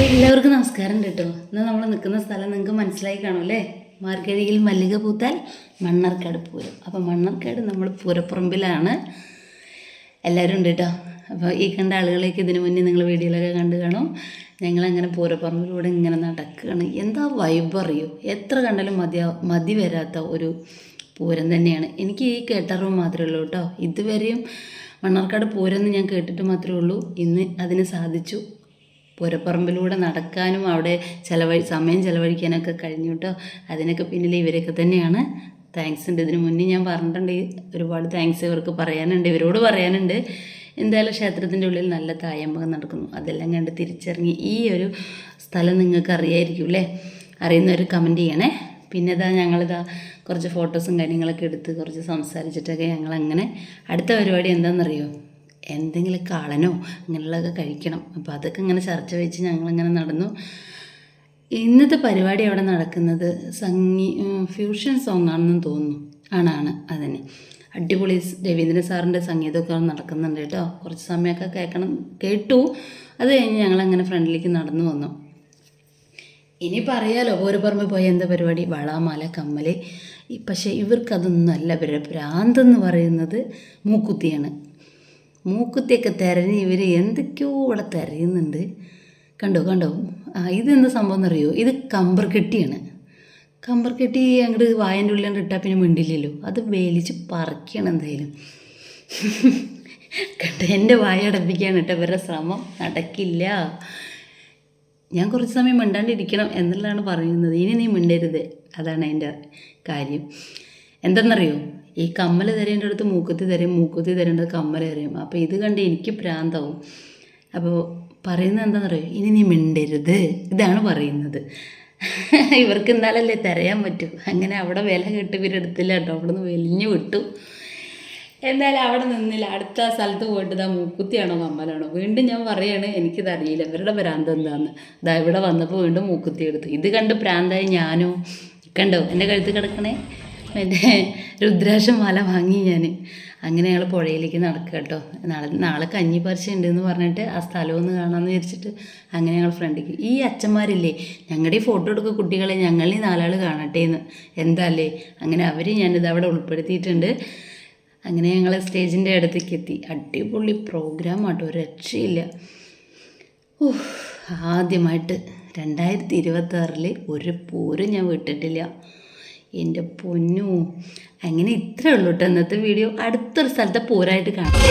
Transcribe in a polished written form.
അപ്പോൾ എല്ലാവർക്കും നമസ്കാരം കേട്ടോ. ഇന്ന് നമ്മൾ നിൽക്കുന്ന സ്ഥലം നിങ്ങൾക്ക് മനസ്സിലായി കാണും അല്ലേ? മാർഗഴിയിൽ മല്ലിക പൂത്താൽ മണ്ണാർക്കാട് പൂരം. അപ്പോൾ മണ്ണാർക്കാട് നമ്മൾ പൂരപ്പറമ്പിലാണ്. എല്ലാവരും ഉണ്ട് കേട്ടോ. അപ്പോൾ ഈ കണ്ട ആളുകളേക്ക് ഇതിനു മുന്നേ നിങ്ങൾ വീഡിയോയിലൊക്കെ കണ്ടു കാണും. ഞങ്ങളങ്ങനെ പൂരപ്പറമ്പിലൂടെ ഇങ്ങനെ നടക്കുകയാണ്. എന്താ വൈബ് അറിയോ? എത്ര കണ്ടാലും മതി വരാത്ത ഒരു പൂരം തന്നെയാണ്. എനിക്ക് ഈ കേട്ടറിവ് മാത്രമേ ഉള്ളൂ കേട്ടോ. ഇതുവരെയും മണ്ണാർക്കാട് പൂരം എന്ന് ഞാൻ കേട്ടിട്ട് മാത്രമേ ഉള്ളൂ. ഇന്ന് അതിന് സാധിച്ചു. പൂരപ്പറമ്പിലൂടെ നടക്കാനും അവിടെ സമയം ചിലവഴിക്കാനൊക്കെ കഴിഞ്ഞു കേട്ടോ. അതിനൊക്കെ പിന്നിൽ ഇവരൊക്കെ തന്നെയാണ്. താങ്ക്സ് ഉണ്ട്. ഇതിന് മുന്നേ ഞാൻ പറഞ്ഞിട്ടുണ്ട്, ഒരുപാട് താങ്ക്സ് ഇവർക്ക് പറയാനുണ്ട്, ഇവരോട് പറയാനുണ്ട്. എന്തായാലും ക്ഷേത്രത്തിൻ്റെ ഉള്ളിൽ നല്ല തായമ്പകം നടക്കുന്നു. അതെല്ലാം കണ്ട് തിരിച്ചറിഞ്ഞ് ഈ ഒരു സ്ഥലം നിങ്ങൾക്ക് അറിയായിരിക്കും അല്ലേ? അറിയുന്നവർ കമൻറ്റ് ചെയ്യണേ. പിന്നെ ഞങ്ങളിതാ കുറച്ച് ഫോട്ടോസും കാര്യങ്ങളൊക്കെ എടുത്ത് കുറച്ച് സംസാരിച്ചിട്ടൊക്കെ ഞങ്ങളങ്ങനെ അടുത്ത പരിപാടി എന്താണെന്നറിയോ? എന്തെങ്കിലും കാളനോ അങ്ങനെയുള്ളതൊക്കെ കഴിക്കണം. അപ്പോൾ അതൊക്കെ ഇങ്ങനെ ചർച്ച വെച്ച് ഞങ്ങളിങ്ങനെ നടന്നു. ഇന്നത്തെ പരിപാടി അവിടെ നടക്കുന്നത് ഫ്യൂഷൻ സോങ് ആണെന്ന് തോന്നുന്നു. ആണ് അതിന് അടിപൊളി രവീന്ദ്രൻ സാറിൻ്റെ സംഗീതമൊക്കെ നടക്കുന്നുണ്ട് കേട്ടോ. കുറച്ച് സമയമൊക്കെ കേട്ടു. അത് കഴിഞ്ഞ് ഞങ്ങളങ്ങനെ ഫ്രണ്ടിലേക്ക് നടന്നു വന്നു. ഇനി പറയാലോ പൂരപ്പറമ്പിൽ പോയ എന്താ പരിപാടി? വളമാല, കമ്മൽ. പക്ഷേ ഇവർക്കതൊന്നുമല്ല. ഇവരുടെ ഭ്രാന്തെന്ന് പറയുന്നത് മൂക്കുത്തിയാണ്. മൂക്കുത്തിയൊക്കെ തിരഞ്ഞ് ഇവർ എന്തൊക്കെയോ ഇവിടെ തിരയുന്നുണ്ട്. കണ്ടോ ഇതെന്താ സംഭവം എന്നറിയോ? ഇത് കമ്പർ കെട്ടിയാണ്. കമ്പർ കെട്ടി അങ്ങോട്ട് വായൻ്റെ ഉള്ളിൽ ഇട്ടാൽ പിന്നെ മിണ്ടില്ലല്ലോ. അത് വേലിച്ച് പറിക്കണം എന്തായാലും. കണ്ടോ, എൻ്റെ വായ അടപ്പിക്കാൻ കേട്ടോ ഇവരുടെ ശ്രമം നടക്കില്ല. ഞാൻ കുറച്ച് സമയം മിണ്ടാണ്ടിരിക്കണം എന്നുള്ളതാണ് പറയുന്നത്. ഇനി നീ മിണ്ടരുത്, അതാണ് അതിൻ്റെ കാര്യം. എന്തെന്നറിയോ? ഈ കമ്മൽ തരേണ്ട അടുത്ത് മൂക്കുത്തി തരും, മൂക്കുത്തി തരേണ്ടത് കമ്മൽ തരും. അപ്പോൾ ഇത് കണ്ട് എനിക്ക് ഭ്രാന്താവും. അപ്പോൾ പറയുന്നത് എന്താണെന്നറിയോ? ഇനി നീ മിണ്ടരുത്, ഇതാണ് പറയുന്നത്. ഇവർക്ക് എന്നാലല്ലേ തരയാൻ പറ്റൂ. അങ്ങനെ അവിടെ വില കെട്ട് ഇവരെടുത്തില്ല കേട്ടോ. അവിടെ നിന്ന് വലിഞ്ഞു വിട്ടു. എന്തായാലും അവിടെ നിന്നില്ല. അടുത്ത സ്ഥലത്ത് പോയിട്ട് മൂക്കുത്തിയാണോ കമ്മലാണോ? വീണ്ടും ഞാൻ പറയാണ്, എനിക്കിതറിയില്ല ഇവരുടെ ഭ്രാന്ത് എന്താണെന്ന്. ഇവിടെ വന്നപ്പോൾ വീണ്ടും മൂക്കുത്തി എടുത്തു. ഇത് കണ്ട് ഭ്രാന്തായി ഞാനോ. കണ്ടോ എൻ്റെ കഴുത്ത് കിടക്കണേ? എൻ്റെ രുദ്രാക്ഷമാല വാങ്ങി ഞാൻ. അങ്ങനെ ഞങ്ങൾ പുഴയിലേക്ക് നടക്കുക കേട്ടോ. നാളെ കഞ്ഞി പറിച്ച ഉണ്ടെന്ന് പറഞ്ഞിട്ട് ആ സ്ഥലമൊന്ന് കാണാമെന്ന് വിചാരിച്ചിട്ട് അങ്ങനെ ഞങ്ങൾ ഫ്രണ്ടിലേക്ക്. ഈ അച്ഛന്മാരില്ലേ, ഞങ്ങളുടെ ഈ ഫോട്ടോ എടുക്കുക കുട്ടികളെ, ഞങ്ങളീ 4 ആൾ കാണട്ടെ എന്ന്. എന്താല്ലേ അങ്ങനെ അവർ ഞാനിത് അവിടെ ഉൾപ്പെടുത്തിയിട്ടുണ്ട്. അങ്ങനെ ഞങ്ങൾ സ്റ്റേജിൻ്റെ അടുത്തേക്ക് എത്തി. അടിപൊളി പ്രോഗ്രാം ആട്ടോ, ഒരു രക്ഷയില്ല. ആദ്യമായിട്ട് 2026 ഒരു പൂരം ഞാൻ വിട്ടിട്ടില്ല. എൻ്റെ പൊന്നു. അങ്ങനെ ഇത്രയേ ഉള്ളൂ കേട്ടോ ഇന്നത്തെ വീഡിയോ. അടുത്തൊരു സ്ഥലത്തെ പൂരമായിട്ട് കാണാം.